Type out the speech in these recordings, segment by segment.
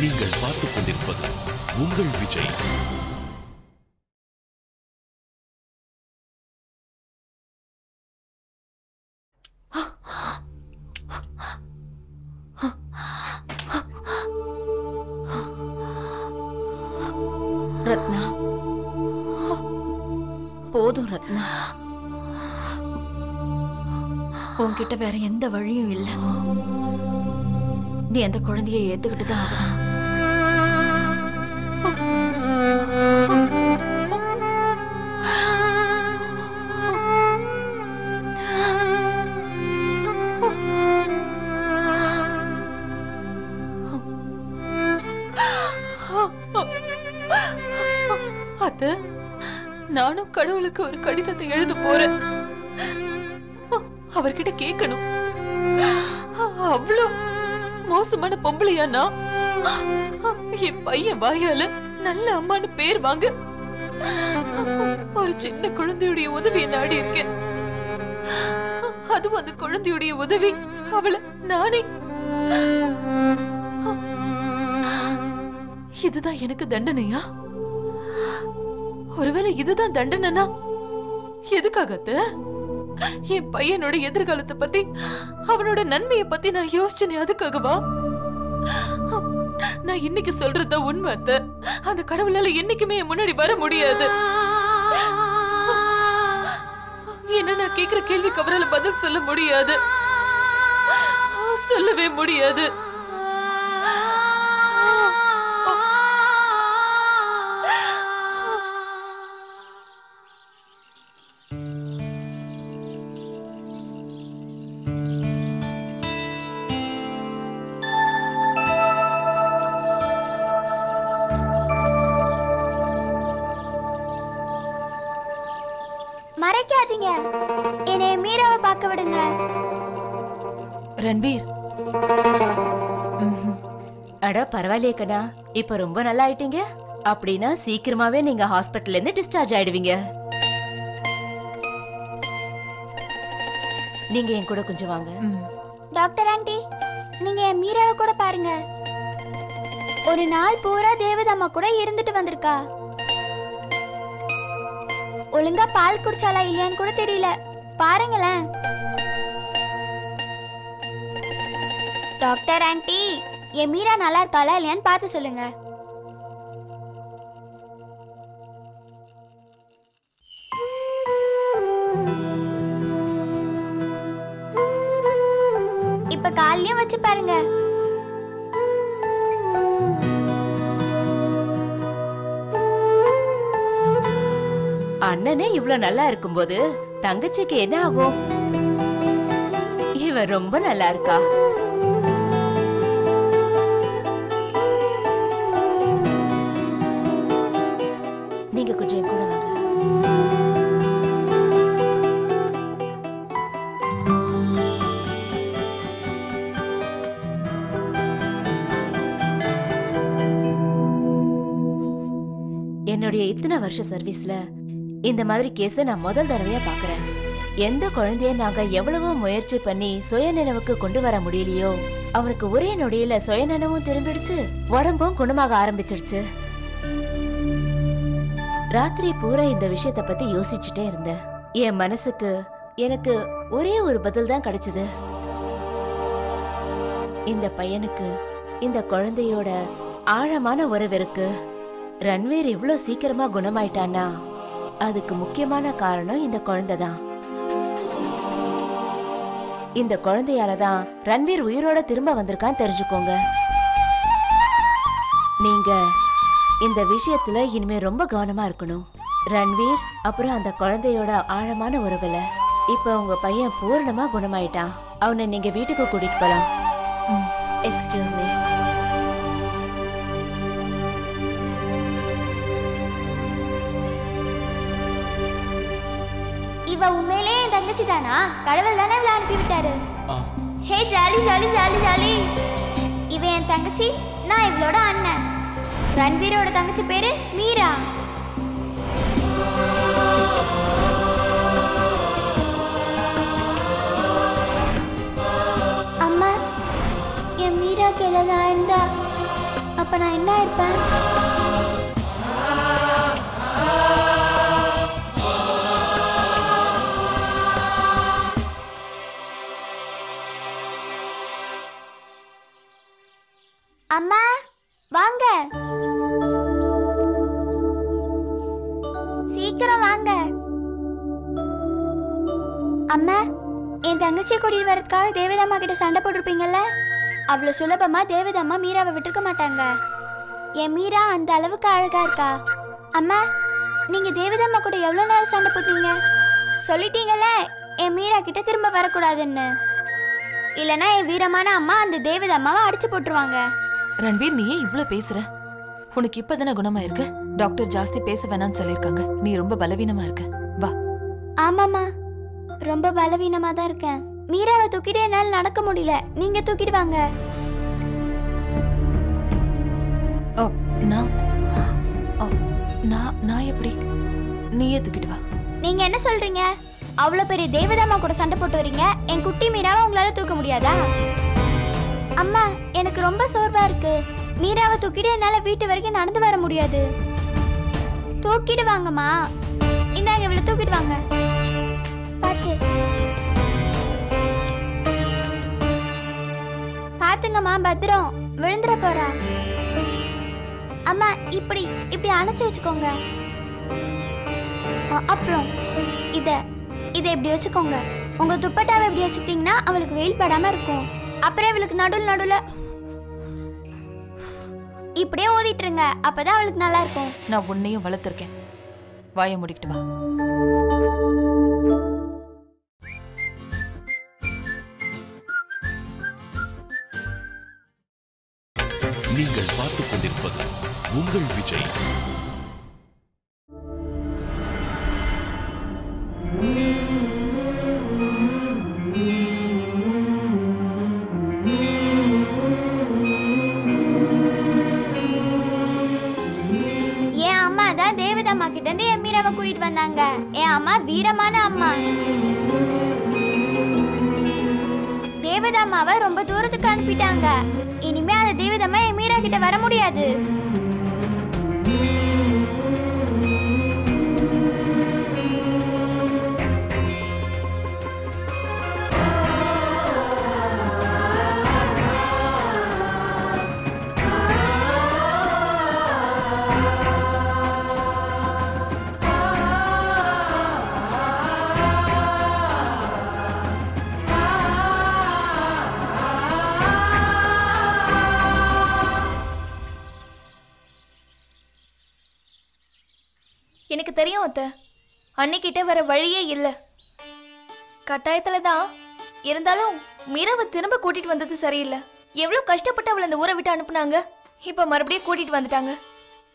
நீங்கள் பார்த்துக் கொண்டிருப்பது உங்கள் விஜய். ரத்னா, போதும் ரத்னா. உன்கிட்ட வேற எந்த வழியும் இல்லை. நீ அந்த குழந்தையை ஏத்துக்கிட்டு தான் ஆகணும். அத்த, நானும் கடவுளுக்கு ஒரு கடிதத்தை எழுத போறேன். அவர்கிட்ட கேட்கணும், அவ்வளவு மோசமான பொம்பளையா நான்? என் பையன் வாயால நல்ல அம்மான்னு பேர் வாங்க ஒரு சின்ன குழந்தையுடைய உதவியை நாடி இருக்கேன். அதுவும் அந்த குழந்தையுடைய உதவி அவளை நானே. இதுதான் எனக்கு தண்டனையா? ஒருவேளை இதுதான் தண்டனைனா எதுக்காகத்த? என் பையனோட எதிர்காலத்தை பத்தி, அவனோட நன்மையை பத்தி நான் யோசிச்சேனே, அதுக்காகவா? நான் இன்னைக்கு சொல்றதா உண்மை அத்த. அந்த கடவுளால என்னைக்குமே என் முன்னாடி வர முடியாது. என்ன நான் கேக்குற கேள்விக்கு அவரால பதில் சொல்ல முடியாது, சொல்லவே முடியாது. மறைக்காதீங்க, என்னை மீராவை பார்க்க விடுங்க. ரன்வீர், அட பரவாயில்லையே கண்ணா, இப்ப ரொம்ப நல்லா ஆயிட்டீங்க. அப்படின்னா சீக்கிரமாவே நீங்க ஹாஸ்பிட்டல்ல இருந்து டிஸ்சார்ஜ் ஆயிடுவீங்க. நீங்க என் கூட கொஞ்சம் வாங்க. டாக்டர் ஆண்டி, நீங்க என் மீராவை கூட பாருங்க. ஒரு நாள் பூரா தேவதம்மா கூட இருந்துட்டு வந்திருக்கா. ஒழுங்கா பால் குடிச்சாலா இல்லையான்னு கூட தெரியல, பாருங்களேன். டாக்டர் ஆண்டி, என் மீரா நல்லா இருக்காளா இல்லையான்னு பார்த்து சொல்லுங்க. இப்ப காலையும் வச்சு பாருங்க. அண்ணனே இவ்வளவு நல்லா இருக்கும்போது தங்கச்சிக்கு என்ன ஆகும்? இவ ரொம்ப நல்லா இருக்கா. நீங்க கொஞ்சம் கூட வாங்க. என்னுடைய இத்தனை வருஷ சர்வீஸ்ல இந்த மாதிரி கேஸ நான் முதல் தடவையா பாக்குறேன். எந்த குழந்தைய நாங்க எவ்வளவோ முயற்சி பண்ணி சுயநினைவுக்கு கொண்டு வர முடியலையோ, அவனுக்கு ஒரே நொடியில சுயநினைவும் திரும்பிடுச்சு, உடம்பும் குணமாக ஆரம்பிச்சிருச்சு. ராத்திரி பூரா இந்த விஷயத்த பத்தி யோசிச்சுட்டே இருந்தேன். என் மனசுக்கு எனக்கு ஒரே ஒரு பதில் தான் கிடைச்சது. இந்த பையனுக்கு இந்த குழந்தையோட ஆழமான உறவு இருக்கு. ரன்வீர் இவ்வளவு சீக்கிரமா குணமாயிட்டான்னா அதுக்கு முக்கியமான காரணம் இந்த குழந்தைதான். இந்த குழந்தையாலதான் ரன்வீர் உயிரோட திரும்ப வந்திருக்கான்னு தெரிஞ்சுக்கோங்க. நீங்க இந்த விஷயத்துல இனிமே ரொம்ப கவனமா இருக்கணும். ரன்வீர் அப்புறம் அந்த குழந்தையோட ஆழமான உறவுல இப்ப உங்க பையன் பூரணமா குணமாயிட்டான். அவனை நீங்க வீட்டுக்கு கூட்டிட்டு போலாம். Excuse me. இவ உண்மையிலே என் தங்கச்சி தானா? கடவுள் தானே இவளை அனுப்பி விட்டாரு. ஹே ஜாலி ஜாலி ஜாலி ஜாலி. இவ என் தங்கச்சி, நான் இவளோட அண்ணன். ரன்வீரோட தங்கச்சி பேரு மீரா. அம்மா, என் மீராக்கு ஏதாவது ஆயிருந்தா அப்ப நான் என்ன இருப்பேன்? அம்மா வாங்க, சீக்கிரம் வாங்க. அம்மா, என் தங்கச்சியை கூட்டிட்டு வரதுக்காக தேவதாம்மா கிட்ட சண்டை போட்டிருப்பீங்கல்ல, அவ்வளவு சுலபமா தேவதாம்மா மீராவை விட்டுருக்க மாட்டாங்க. என் மீரா அந்த அளவுக்கு அழகா இருக்கா. அம்மா, நீங்க தேவதாம்மா கூட எவ்வளவு நேரம் சண்டை போட்டீங்க? சொல்லிட்டீங்கல்ல என் மீரா கிட்ட திரும்ப வரக்கூடாதுன்னு. இல்லைன்னா என் வீரமான அம்மா அந்த தேவதாம்மாவை அடிச்சு போட்டுருவாங்க. ரன்வீர், நீ ஏன் இவ்ளோ பேசுற? உனக்கு இப்பதானே குணமா இருக்கு. டாக்டர் ஜாஸ்தி பேச வேணாம்னு சொல்லிருக்காங்க. நீ ரொம்ப பலவீனமா இருக்க. வா. ஆமாமா, ரொம்ப பலவீனமா தான் இருக்கேன். மீராவை தூக்கிட்டு என்னால நடக்க முடியல. நீங்க தூக்கிட்டு வாங்க. நான் எப்படி? நீயே தூக்கிட்டு வா. நீங்க என்ன சொல்றீங்க? அவ்வளவு பெரிய தேவதாமா கூட சண்டை போட்டு வரீங்க, என் குட்டி மீராவை உங்களால தூக்க முடியாதா? அம்மா, எனக்கு ரொம்ப சோர்வா இருக்கு. மீராவை தூக்கிட்டு என்னால வீட்டு வரைக்கும் நடந்து வர முடியாது. தூக்கிட்டு வாங்கம்மா. இந்தாங்க, இவ்வளவு தூக்கிட்டு வாங்க. பாத்து பாத்துங்கம்மா, பத்திரம், விழுந்துற போறா. அம்மா, இப்படி இப்படி அணைச்சு வச்சுக்கோங்க. அப்புறம் இத இப்படி வச்சுக்கோங்க. உங்க துப்பட்டாவை இப்படி வச்சுக்கிட்டீங்கன்னா அவளுக்கு வெயில் படாம இருக்கும். அப்புறம் இவளுக்கு நடுல இப்படியே ஓதிட்டுருங்க. அப்பதான் அவளுக்கு நல்லா இருக்கும். நான் உன்னையும் வளர்த்திருக்கேன். வாயை முடிக்கிட்டு வா. நீங்கள் பார்த்துக் கொண்டிருப்பது உங்கள் விஜய். என் அம்மா தான் தேவதாம்மா கிட்ட இருந்து என் மீராவை கூட்டிட்டு வந்தாங்க. என் அம்மா வீரமான அம்மா. தேவதாம்மாவை ரொம்ப தூரத்துக்கு அனுப்பிட்டாங்க. இனிமே அந்த தேவதாம்மா என் மீரா கிட்ட வர முடியாது. எனக்கு தெரியும் அத்தை, அன்னிக்கிட்ட வர வழியே இல்லை. கட்டாயத்துல தான் இருந்தாலும் மீராவை திரும்ப கூட்டிட்டு வந்தது சரியில்லை. எவ்வளவு கஷ்டப்பட்டு அவளை அந்த ஊரை விட்டு அனுப்புனாங்க. இப்ப மறுபடியும் கூட்டிட்டு வந்துட்டாங்க.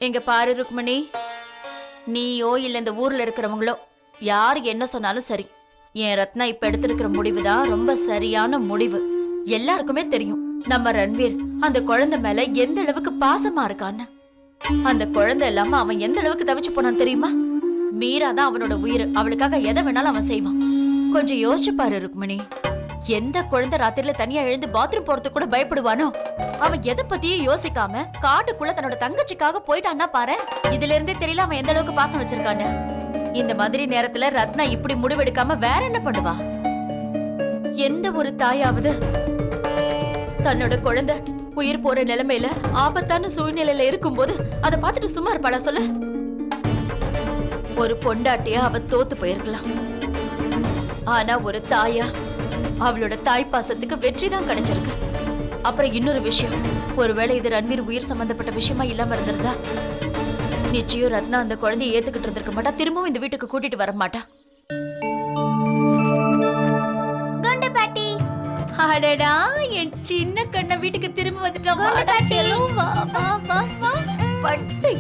எங்க பாரு ருக்மணி, நீயோ இல்ல இந்த ஊர்ல இருக்கிறவங்களோ யாரு என்ன சொன்னாலும் சரி, என் ரத்னா இப்ப எடுத்திருக்கிற முடிவு தான் ரொம்ப சரியான முடிவு. எல்லாருக்குமே தெரியும் நம்ம ரன்வீர் அந்த குழந்தை மேல எந்த அளவுக்கு பாசமா இருக்கான்னு. அந்த குழந்தை இல்லாம அவன் எந்த அளவுக்கு தவிச்சு போனான் தெரியுமா? மீரா தான் அவனோட உயிர். அவளுக்காக எதை வேணாலும் அவன் செய்வான். கொஞ்சம் யோசிச்சு பாரு ருக்மணி, எந்த குழந்தை ராத்திரில தனியா எழுந்து பாத்ரூம் போறதுக்கு கூட பயப்படுவானோ அவன் எதை பத்தியும் யோசிக்காம காட்டுக்குள்ள தன்னோட தங்கச்சிக்காக போயிட்டான்னா பாரு. இதுல இருந்தே தெரியல அவன் எந்த அளவுக்கு பாசம் வச்சிருக்கான்னு. இந்த மாதிரி நேரத்துல ரத்னா இப்படி முடிவெடுக்காம வேற என்ன பண்ணுவா? எந்த ஒரு தாயாவது தன்னோட குழந்தை உயிர் போற நிலைமையில ஆபத்தான சூழ்நிலையில இருக்கும்போது அதை பார்த்துட்டு சும்மா இருப்பாளா சொல்ல? ஒரு பொண்டாட்டியா அவ தோத்து போயிருக்கலாம். ஆனா ஒரு தாயா அவளோட தாய் பாசத்துக்கு வெற்றி தான் கிடைச்சிருக்கு. அப்புறம் இன்னொரு விஷயம், ஒருவேளை இது ரன்வீர் உயிர் சம்பந்தப்பட்ட விஷயமா இல்லாம இருந்திருந்தா நிச்சயம் ரத்னா அந்த குழந்தைய ஏத்துக்கிட்டு இருந்திருக்க மாட்டா. திரும்பவும் இந்த வீட்டுக்கு கூட்டிட்டு வர மாட்டா. குண்டு பாட்டி, அடடா, என் சின்ன கண்ண வீட்டுக்கு திரும்ப வந்துட்டோம்.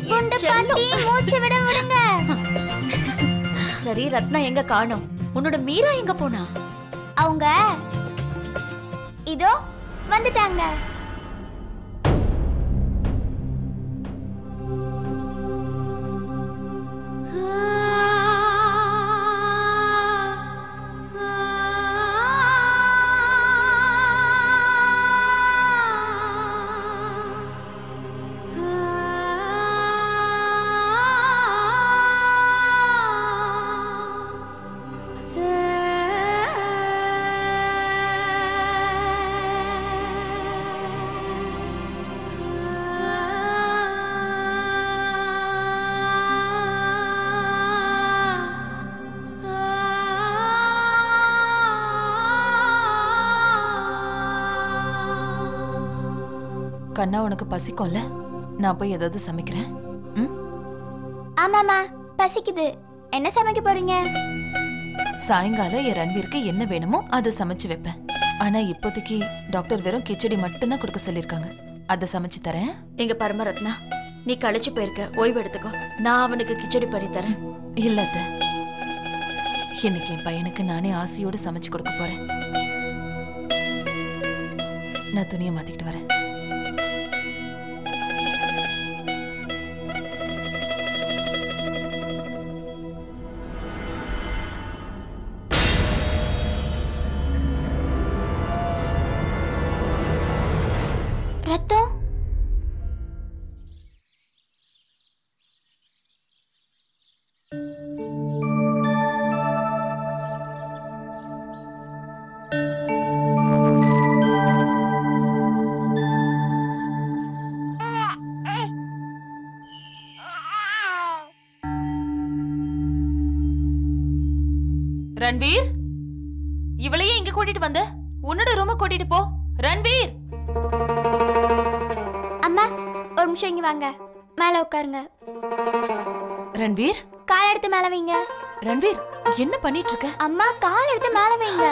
குண்டு பாட்டி, மூச்சு விட விடுங்க. சரி, ரத்னா எங்க காணோம்? உன்னோட மீரா எங்க போனா? அவங்க இதோ வந்துட்டாங்க. கண்ணா உனக்கு பசிக்கும்ல, நான் போய் ஏதாவது சமைக்கிறேன். ஆமாமா பசிக்குது. என்ன சமைக்க போறீங்க? சாயங்காலம் என் ரன்வீருக்கு என்ன வேணுமோ அதை சமைச்சு வைப்பேன். ஆனா இப்போதைக்கு டாக்டர் வெறும் கிச்சடி மட்டும்தான் கொடுக்க சொல்லிருக்காங்க. அதை சமைச்சு தரேன். எங்க பரமரத்னா, நீ களைச்சு போயிருக்க, ஓய்வு எடுத்துக்கோ. நான் அவனுக்கு கிச்சடி பண்ணி தரேன். இல்ல அத்தை, இன்னைக்கு என் பையனுக்கு நானே ஆசையோடு சமைச்சு கொடுக்க போறேன். நான் துணியை மாத்திக்கிட்டு வரேன். ரத்தம் ரன்வீர், இவளையே இங்க கூட்டிட்டு வந்த? உன்னோட ரூம கூட்டிட்டு போ. ரன்வீர்! அம்மா ஒரு நிமிஷம் இங்க வாங்க. மேல உட்காருங்க. ரன்வீர், கால் எடுத்து மேல வைங்க. ரன்வீர் என்ன பண்ணிட்டு இருக்க? அம்மா கால் எடுத்து மேல வைங்க.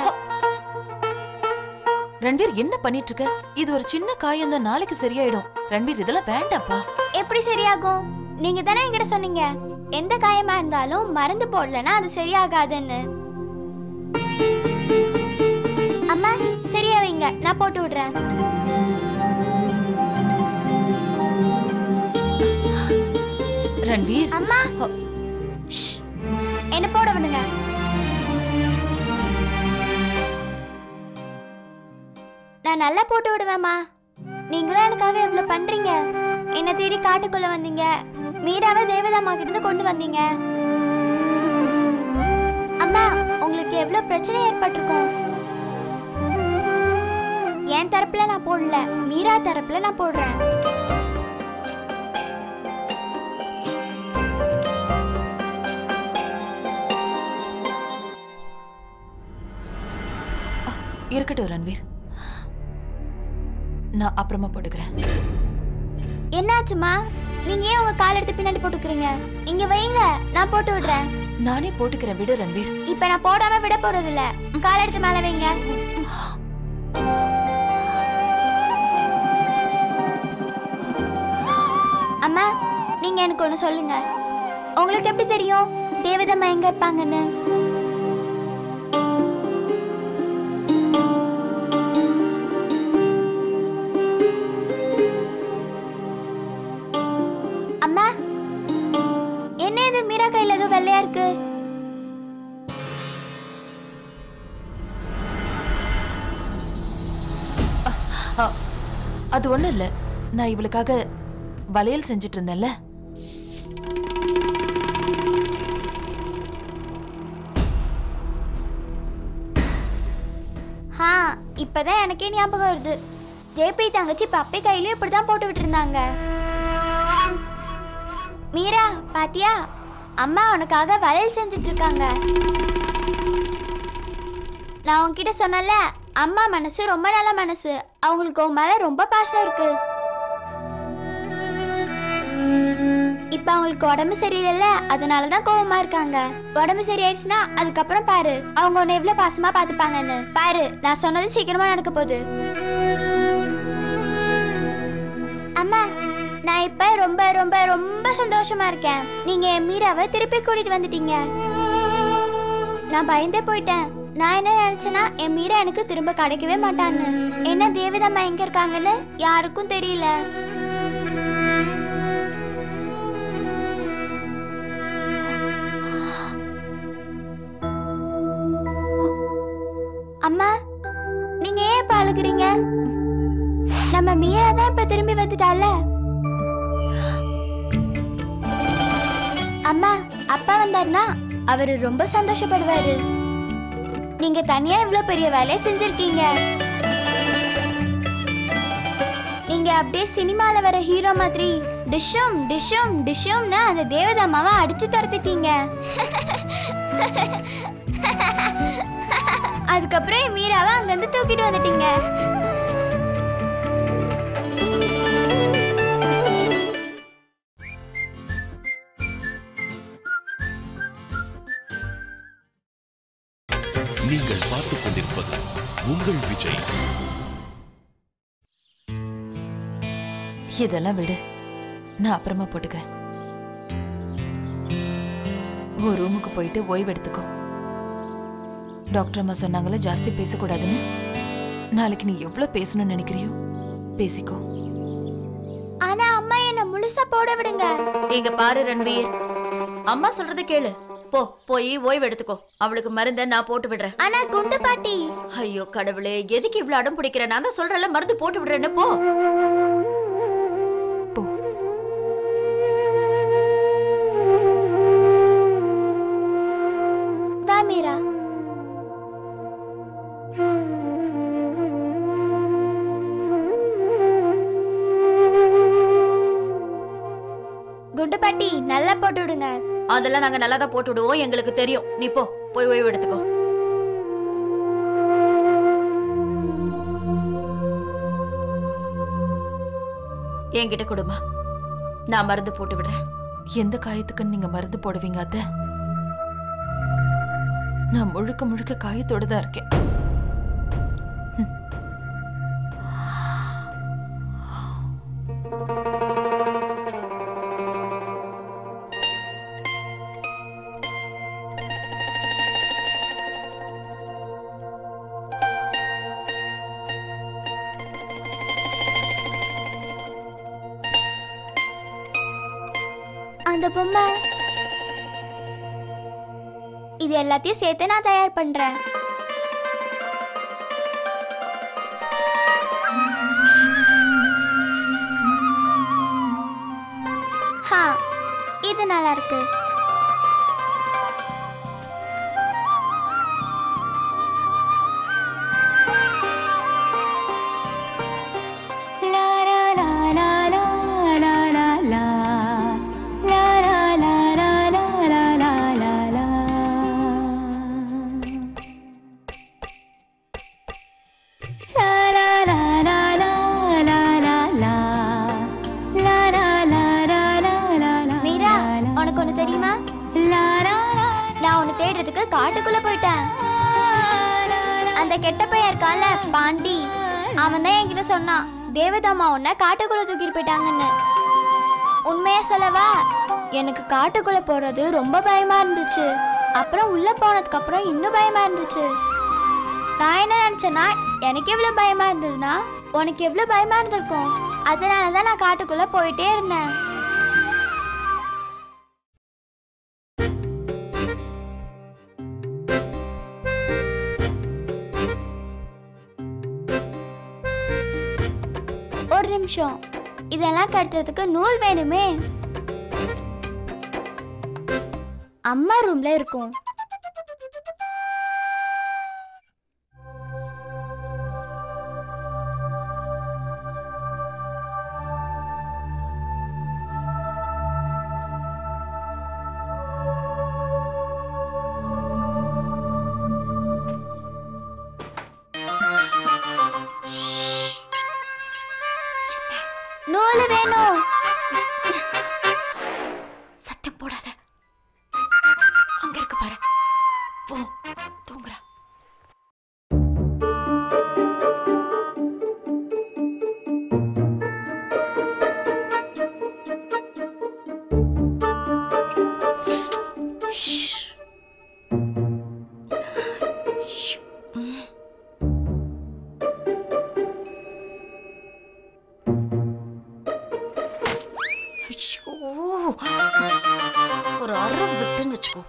ரன்வீர் என்ன பண்ணிட்டு இருக்க? இது ஒரு சின்ன காயம் தான், நாளைக்கு சரியாயிடும். ரன்வீர் இதெல்லாம் வேண்டாப்பா. எப்படி சரியாகும்? நீங்க தானே என்கிட்ட சொன்னீங்க எந்த காயமா இருந்தாலும் மருந்து போடலன்னா அது சரியாகாதுன்னு. அம்மா சரியா வைங்க, நான் போட்டு விடுறேன். ரன்வீர், அம்மா என்ன போட விடுங்க. நான் நல்லா போட்டு விடுவேம்மா. நீங்களும் எனக்காக எவ்வளவு பண்றீங்க. என்ன தேடி காட்டுக்குள்ள வந்தீங்க, மீராவை தேவதாமா கிட்ட கொண்டு வந்தீங்க. அம்மா உங்களுக்கு எவ்வளவு பிரச்சனை ஏற்பட்டிருக்கும். என் தரப்புல நான் போடல, மீரா தரப்புல நான் போடுறேன். இருக்கட்டும் ரன்வீர், நான் அப்புறமா போட்டுக்கிறேன். என்னாச்சுமா? நீங்க ஏன் உங்க கால் எடுத்து பின்னாடி போட்டுக்கிறீங்க? இங்க வைங்க, நான் போட்டு விடுறேன். நானே போட்டுக்கிறேன், விடு ரன்வீர். இப்ப நான் போடாம விட போறது இல்ல. கால் எடுத்து மேல வைங்க. அம்மா நீங்க எனக்கு ஒண்ணு சொல்லுங்க. உங்களுக்கு எப்படி தெரியும் தேவதம்மா எங்க இருப்பாங்கன்னு? அம்மா என்ன இது மீரா கையில ஏதோ வெள்ளையா இருக்கு? அது ஒண்ணும் இல்ல, நான் இவளுக்காக வளையல் செஞ்சிட்டு இருந்தேன்ல. இப்பதான் எனக்கே ஞாபகம் வருது. ஜேபி தங்கச்சி பப்பி கையிலயும் இப்படிதான் போட்டு விட்டு இருந்தாங்க. மீரா பாத்தியா, அம்மா உனக்காக வளையல் செஞ்சுட்டு இருக்காங்க. நான் உன்கிட்ட சொன்னல, அம்மா மனசு ரொம்ப நல்ல மனசு. அவங்களுக்கு உன் மேல ரொம்ப பாசம் இருக்கு. இப்ப அவங்களுக்கு உடம்பு சரியில்லைல்ல, அதனாலதான் கோவமா இருக்காங்க. உடம்பு சரியாயிடுச்சுன்னா அதுக்கப்புறம் பாரு அவங்க உன்னை எவ்வளவு பாசமா பாத்துப்பாங்கன்னு. பாரு நான் சொன்னது சீக்கிரமா நடக்க போகுது. அம்மா நான் இப்ப ரொம்ப ரொம்ப ரொம்ப சந்தோஷமா இருக்கேன். நீங்க என் மீராவை திருப்பி கூட்டிட்டு வந்துட்டீங்க. நான் பயந்தே போயிட்டேன். நான் என்ன நினைச்சேன்னா என் மீரா எனக்கு திரும்ப கிடைக்கவே மாட்டான்னு. என்ன தேவதம்மா எங்க இருக்காங்கன்னு யாருக்கும் தெரியல. அம்மா நீங்க ஏன் இப்ப அழுகுறீங்க? நம்ம மீரா தான் இப்ப திரும்பி வந்துட்டால. அம்மா அப்பா வந்தாருன்னா அவரு ரொம்ப சந்தோஷப்படுவாரு. நீங்க தனியா இவ்வளவு பெரிய வேலையை செஞ்சிருக்கீங்க. நீங்க அப்படியே சினிமால வர ஹீரோ மாதிரி டிஷும் டிஷும் டிஷும்னு அந்த தேவதம்மாவை அடிச்சு துரத்திட்டீங்க. அதுக்கப்புறம் மீராவை அங்கிருந்து தூக்கிட்டு வந்துட்டீங்க. இதெல்லாம் விடு, நான் அப்புறமா போட்டுக்கிறேன். ஒரு ரூமுக்கு போயிட்டு ஓய்வு எடுத்துக்கோ. டாக்டர் அம்மா சொன்னாங்களே ஜாஸ்தி பேசக்கூடாதுன்னு. நாளைக்கு நீ எவ்வளவு பேசணும்னு நினைக்கிறியோ பேசிக்கோ. ஆனா அம்மா என்ன முழுசா போட விடுங்க. இங்க பாரு ரன்வீர், அம்மா சொல்றத கேளு. போய் ஓய்வு எடுத்துக்கோ. அவளுக்கு மருந்த நான் போட்டு விடுறேன். ஆனா குண்டு பாட்டி. ஐயோ கடவுளே, எதுக்கு இவ்வளவு அடம் பிடிக்கிற? நான் தான் சொல்றேன்ல, மருந்து போட்டு விடுறேன்னு. போ. வா மீரா. குண்டு பாட்டி நல்லா போட்டு விடுங்க. அதெல்லாம் நாங்க நல்லா தான் போட்டு விடுவோம், எங்களுக்கு தெரியும். நீ போய் ஓய்வு எடுத்துக்கோ. என்கிட்ட கொடுமா, நான் மருந்து போட்டு விடுறேன். எந்த காயத்துக்கு நீங்க மருந்து போடுவீங்க அத்தை? நான் முழுக்க முழுக்க காயத்தோட தான் இருக்கேன். அந்த பொம்மை இது எல்லாத்தையும் சேர்த்து நான் தயார் பண்றேன். இது நல்லா இருக்கு. காட்டுக்குள்ள போயிட்டேன். அந்த கெட்ட பையன் இருக்கான்ல பாண்டி, அவன் தான் என்கிட்ட சொன்னான் தேவதாமா உன்னை காட்டுக்குள்ள தூக்கிட்டு போயிட்டாங்கன்னு. உண்மையா சொல்லவா, எனக்கு காட்டுக்குள்ள போறது ரொம்ப பயமா இருந்துச்சு. அப்புறம் உள்ள போனதுக்கு அப்புறம் இன்னும் பயமா இருந்துச்சு. நான் என்ன நினைச்சேன்னா, எனக்கு எவ்வளவு பயமா இருந்ததுன்னா உனக்கு எவ்வளவு பயமா இருந்திருக்கும். அதனாலதான் நான் காட்டுக்குள்ள போயிட்டே இருந்தேன். ஒரு நிமிஷம், இதெல்லாம் கட்டுறதுக்கு நூல் வேணுமே. அம்மா ரூம்ல இருக்கும். நூல் வேணும். சத்தம் போடாத, அங்க இருக்கு பாரு. போ, தூங்குறா. ஒரு அரை விட்டுன்னு வச்சுக்கோ.